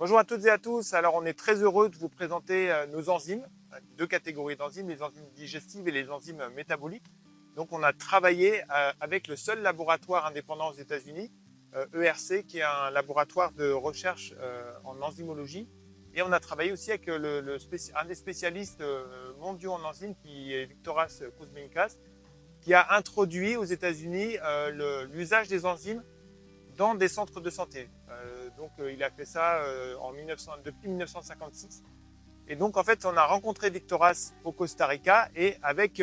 Bonjour à toutes et à tous. Alors, on est très heureux de vous présenter nos enzymes, deux catégories d'enzymes, les enzymes digestives et les enzymes métaboliques. Donc, on a travaillé avec le seul laboratoire indépendant aux États-Unis, ERC, qui est un laboratoire de recherche en enzymologie. Et on a travaillé aussi avec un des spécialistes mondiaux en enzymes, qui est Viktoras Kuzminskas, qui a introduit aux États-Unis l'usage des enzymes dans des centres de santé. Il a fait ça depuis 1956. Et donc, en fait, on a rencontré Viktoras au Costa Rica et avec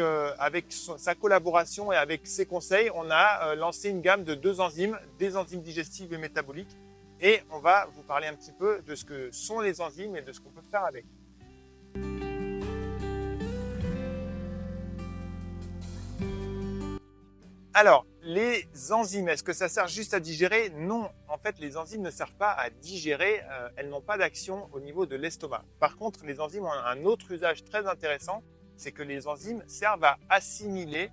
sa collaboration et avec ses conseils, on a lancé une gamme de deux enzymes, des enzymes digestives et métaboliques. Et on va vous parler un petit peu de ce que sont les enzymes et de ce qu'on peut faire avec. Alors, les enzymes, est-ce que ça sert juste à digérer? Non, en fait, les enzymes ne servent pas à digérer, elles n'ont pas d'action au niveau de l'estomac. Par contre, les enzymes ont un autre usage très intéressant, c'est que les enzymes servent à assimiler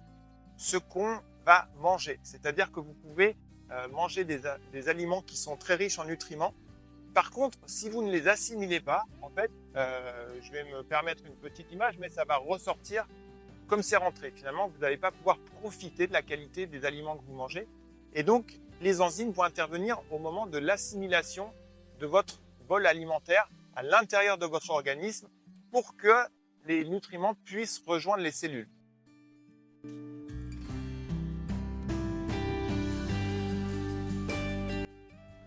ce qu'on va manger. C'est-à-dire que vous pouvez manger des aliments qui sont très riches en nutriments. Par contre, si vous ne les assimilez pas, en fait, je vais me permettre une petite image, mais ça va ressortir comme c'est rentré. Finalement, vous n'allez pas pouvoir profiter de la qualité des aliments que vous mangez. Et donc, les enzymes vont intervenir au moment de l'assimilation de votre bol alimentaire à l'intérieur de votre organisme pour que les nutriments puissent rejoindre les cellules.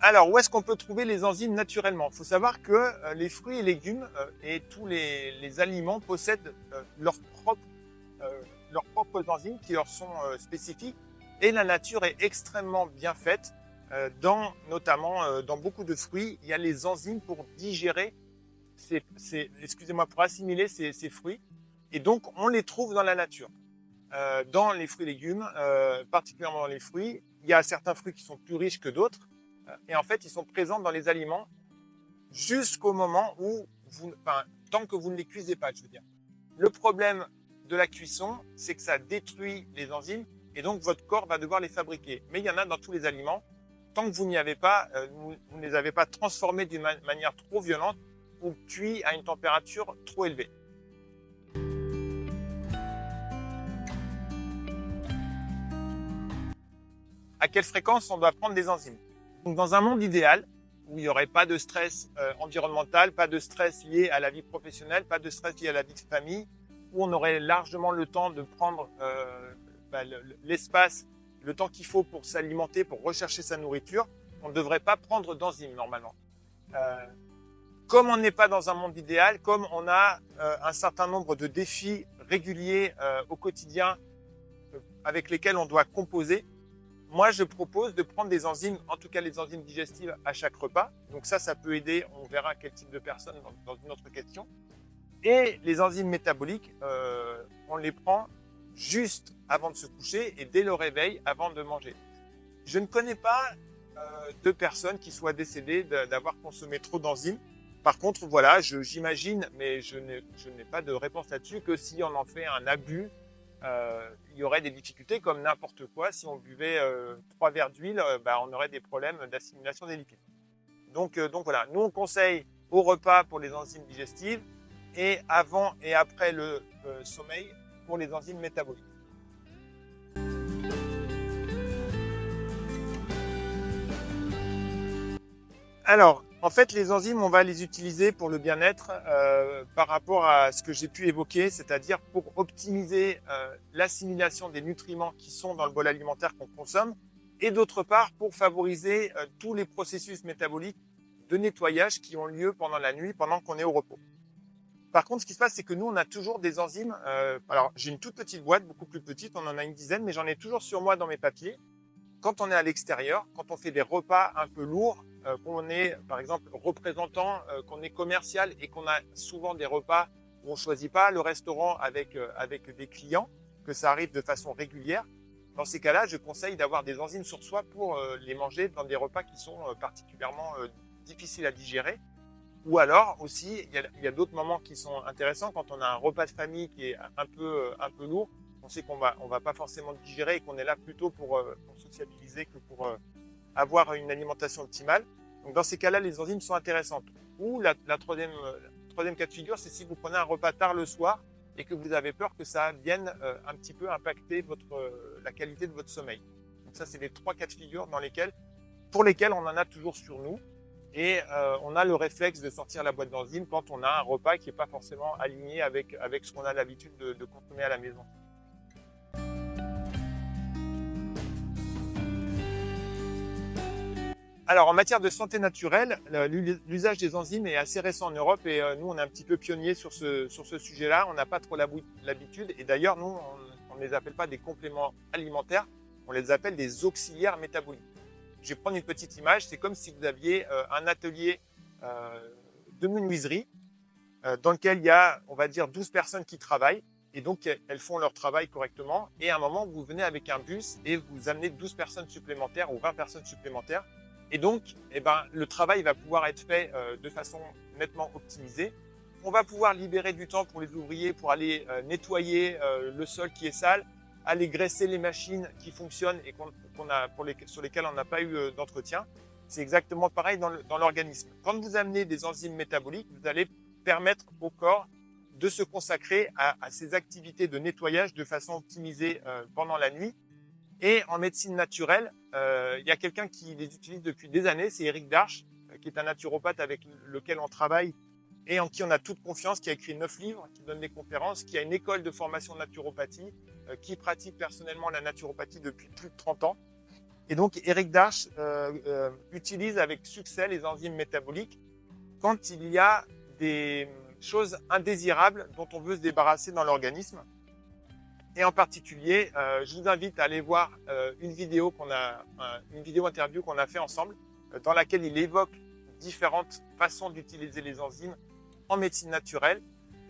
Alors, où est-ce qu'on peut trouver les enzymes naturellement? Il faut savoir que les fruits et légumes et tous les aliments possèdent leurs propres enzymes qui leur sont spécifiques. Et la nature est extrêmement bien faite. Notamment dans beaucoup de fruits, il y a les enzymes pour digérer, pour assimiler ces fruits. Et donc, on les trouve dans la nature. Dans les fruits et légumes, particulièrement dans les fruits, il y a certains fruits qui sont plus riches que d'autres. Et en fait, ils sont présents dans les aliments jusqu'au moment où, tant que vous ne les cuisez pas, je veux dire. Le problème de la cuisson, c'est que ça détruit les enzymes et donc votre corps va devoir les fabriquer. Mais il y en a dans tous les aliments. Tant que vous n'y avez pas, vous ne les avez pas transformés d'une manière trop violente ou cuits à une température trop élevée. À quelle fréquence on doit prendre des enzymes? Donc, dans un monde idéal, où il n'y aurait pas de stress environnemental, pas de stress lié à la vie professionnelle, pas de stress lié à la vie de famille, où on aurait largement le temps de prendre l'espace, le temps qu'il faut pour s'alimenter, pour rechercher sa nourriture, on ne devrait pas prendre d'enzymes normalement. Comme on n'est pas dans un monde idéal, comme on a un certain nombre de défis réguliers au quotidien avec lesquels on doit composer, moi, je propose de prendre des enzymes, en tout cas les enzymes digestives, à chaque repas. Donc ça peut aider, on verra quel type de personne dans une autre question. Et les enzymes métaboliques, on les prend juste avant de se coucher et dès le réveil, avant de manger. Je ne connais pas de personnes qui soient décédées d'avoir consommé trop d'enzymes. Par contre, voilà, j'imagine, mais je n'ai pas de réponse là-dessus, que si on en fait un abus, il y aurait des difficultés comme n'importe quoi. Si on buvait 3 verres d'huile, on aurait des problèmes d'assimilation des lipides. Donc voilà, nous on conseille au repas pour les enzymes digestives et avant et après le sommeil pour les enzymes métaboliques. Alors, en fait, les enzymes, on va les utiliser pour le bien-être par rapport à ce que j'ai pu évoquer, c'est-à-dire pour optimiser l'assimilation des nutriments qui sont dans le bol alimentaire qu'on consomme, et d'autre part pour favoriser tous les processus métaboliques de nettoyage qui ont lieu pendant la nuit, pendant qu'on est au repos. Par contre, ce qui se passe, c'est que nous, on a toujours des enzymes. Alors, j'ai une toute petite boîte, beaucoup plus petite, on en a une dizaine, mais j'en ai toujours sur moi dans mes papiers. Quand on est à l'extérieur, quand on fait des repas un peu lourds, qu'on est par exemple représentant, qu'on est commercial et qu'on a souvent des repas où on ne choisit pas le restaurant avec des clients, que ça arrive de façon régulière, dans ces cas-là, je conseille d'avoir des enzymes sur soi pour les manger dans des repas qui sont particulièrement difficiles à digérer. Ou alors aussi, il y a d'autres moments qui sont intéressants quand on a un repas de famille qui est un peu lourd. On sait qu'on va pas forcément digérer et qu'on est là plutôt pour sociabiliser que pour avoir une alimentation optimale. Donc dans ces cas-là, les enzymes sont intéressantes. Ou la troisième cas de figure, c'est si vous prenez un repas tard le soir et que vous avez peur que ça vienne un petit peu impacter la qualité de votre sommeil. Donc ça, c'est les 3 cas de figure pour lesquels on en a toujours sur nous. Et on a le réflexe de sortir la boîte d'enzymes quand on a un repas qui n'est pas forcément aligné avec ce qu'on a l'habitude de consommer à la maison. Alors, en matière de santé naturelle, l'usage des enzymes est assez récent en Europe et nous, on est un petit peu pionniers sur ce sujet-là. On n'a pas trop l'habitude et d'ailleurs, nous, on ne les appelle pas des compléments alimentaires, on les appelle des auxiliaires métaboliques. Je vais prendre une petite image. C'est comme si vous aviez un atelier de menuiserie dans lequel il y a, on va dire, 12 personnes qui travaillent. Et donc, elles font leur travail correctement. Et à un moment, vous venez avec un bus et vous amenez 12 personnes supplémentaires ou 20 personnes supplémentaires. Et donc, le travail va pouvoir être fait de façon nettement optimisée. On va pouvoir libérer du temps pour les ouvriers pour aller nettoyer le sol qui est sale, aller graisser les machines qui fonctionnent et sur lesquelles on n'a pas eu d'entretien. C'est exactement pareil dans l'organisme. Quand vous amenez des enzymes métaboliques, vous allez permettre au corps de se consacrer à ces activités de nettoyage de façon optimisée pendant la nuit. Et en médecine naturelle, il y a quelqu'un qui les utilise depuis des années, c'est Eric Darche, qui est un naturopathe avec lequel on travaille et en qui on a toute confiance, qui a écrit 9 livres, qui donne des conférences, qui a une école de formation de naturopathie, qui pratique personnellement la naturopathie depuis plus de 30 ans. Et donc, Eric Darche utilise avec succès les enzymes métaboliques quand il y a des choses indésirables dont on veut se débarrasser dans l'organisme. Et en particulier, je vous invite à aller voir une vidéo interview qu'on a fait ensemble, dans laquelle il évoque différentes façons d'utiliser les enzymes en médecine naturelle.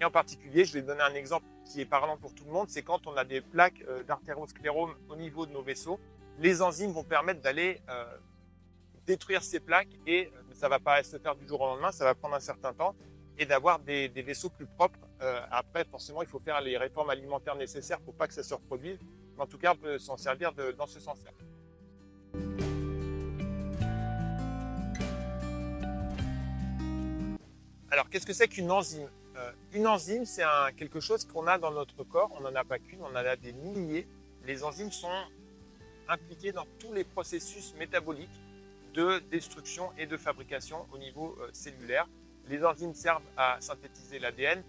Et en particulier, je vais donner un exemple qui est parlant pour tout le monde, c'est quand on a des plaques d'artérosclérome au niveau de nos vaisseaux, les enzymes vont permettre d'aller détruire ces plaques et ça ne va pas se faire du jour au lendemain, ça va prendre un certain temps et d'avoir des vaisseaux plus propres. Après, forcément, il faut faire les réformes alimentaires nécessaires pour pas que ça se reproduise. Mais en tout cas, on peut s'en servir dans ce sens-là. Alors, qu'est-ce que c'est qu'une enzyme? Une enzyme, c'est quelque chose qu'on a dans notre corps. On n'en a pas qu'une, on en a des milliers. Les enzymes sont impliquées dans tous les processus métaboliques de destruction et de fabrication au niveau cellulaire. Les enzymes servent à synthétiser l'ADN.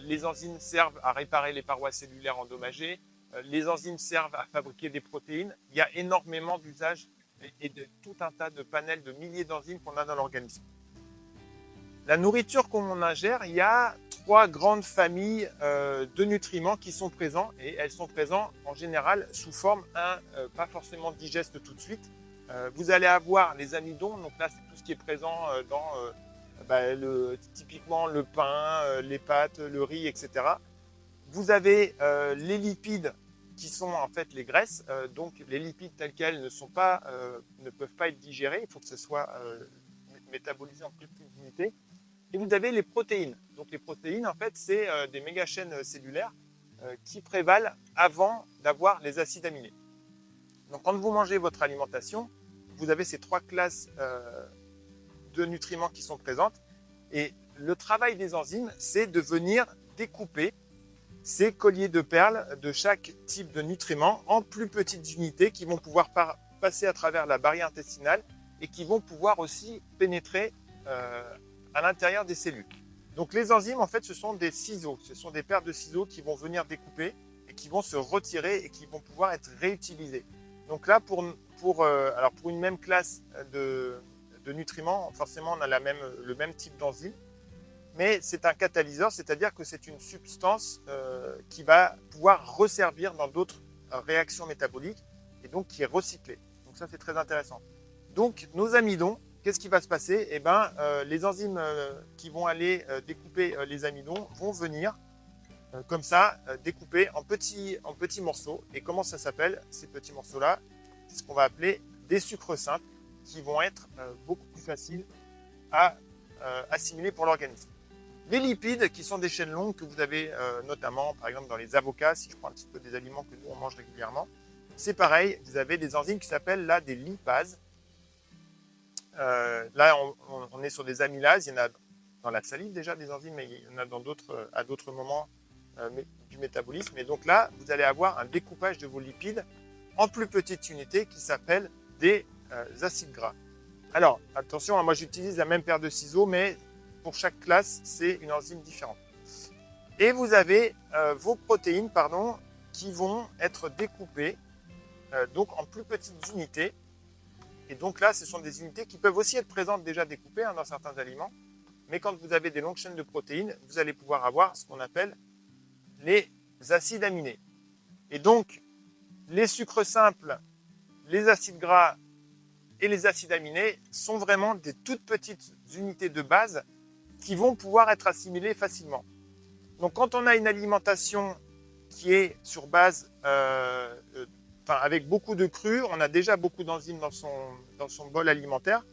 Les enzymes servent à réparer les parois cellulaires endommagées. Les enzymes servent à fabriquer des protéines. Il y a énormément d'usages et de tout un tas de panels de milliers d'enzymes qu'on a dans l'organisme. La nourriture qu'on ingère, il y a 3 grandes familles de nutriments qui sont présents et elles sont présentes en général sous forme pas forcément digeste tout de suite. Vous allez avoir les amidons, donc là c'est tout ce qui est présent dans typiquement le pain, les pâtes, le riz, etc. Vous avez les lipides qui sont en fait les graisses, donc les lipides tels quels ne peuvent pas être digérés, il faut que ce soit métabolisé en plus petites unités. Et vous avez les protéines. Donc les protéines, en fait, c'est des méga-chaînes cellulaires qui prévalent avant d'avoir les acides aminés. Donc quand vous mangez votre alimentation, vous avez ces 3 classes de nutriments qui sont présentes. Et le travail des enzymes, c'est de venir découper ces colliers de perles de chaque type de nutriments en plus petites unités qui vont pouvoir passer à travers la barrière intestinale et qui vont pouvoir aussi pénétrer à l'intérieur des cellules. Donc les enzymes, en fait, ce sont des ciseaux, ce sont des paires de ciseaux qui vont venir découper et qui vont se retirer et qui vont pouvoir être réutilisés. Donc là, pour une même classe de nutriments, forcément, on a le même type d'enzyme, mais c'est un catalyseur, c'est-à-dire que c'est une substance qui va pouvoir resservir dans d'autres réactions métaboliques et donc qui est recyclée. Donc ça, c'est très intéressant. Donc nos amidons, qu'est-ce qui va se passer? Les enzymes qui vont aller découper les amidons vont venir comme ça découper en petits morceaux. Et comment ça s'appelle ces petits morceaux-là? C'est ce qu'on va appeler des sucres simples qui vont être beaucoup plus faciles à assimiler pour l'organisme. Les lipides qui sont des chaînes longues que vous avez notamment par exemple dans les avocats, si je prends un petit peu des aliments que nous on mange régulièrement, c'est pareil, vous avez des enzymes qui s'appellent là des lipases. Là, on est sur des amylases. Il y en a dans la salive déjà des enzymes, mais il y en a à d'autres moments du métabolisme. Et donc là, vous allez avoir un découpage de vos lipides en plus petites unités qui s'appellent des acides gras. Alors, attention, moi j'utilise la même paire de ciseaux, mais pour chaque classe, c'est une enzyme différente. Et vous avez vos protéines, qui vont être découpées donc en plus petites unités. Et donc là, ce sont des unités qui peuvent aussi être présentes déjà découpées dans certains aliments. Mais quand vous avez des longues chaînes de protéines, vous allez pouvoir avoir ce qu'on appelle les acides aminés. Et donc, les sucres simples, les acides gras et les acides aminés sont vraiment des toutes petites unités de base qui vont pouvoir être assimilées facilement. Donc, quand on a une alimentation qui est sur base, avec beaucoup de cru, on a déjà beaucoup d'enzymes dans son bol alimentaire.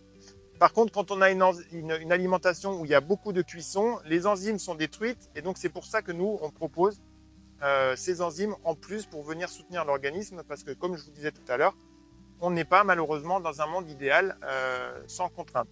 Par contre, quand on a une alimentation où il y a beaucoup de cuisson, les enzymes sont détruites et donc c'est pour ça que nous, on propose ces enzymes en plus pour venir soutenir l'organisme parce que, comme je vous disais tout à l'heure, on n'est pas malheureusement dans un monde idéal sans contrainte.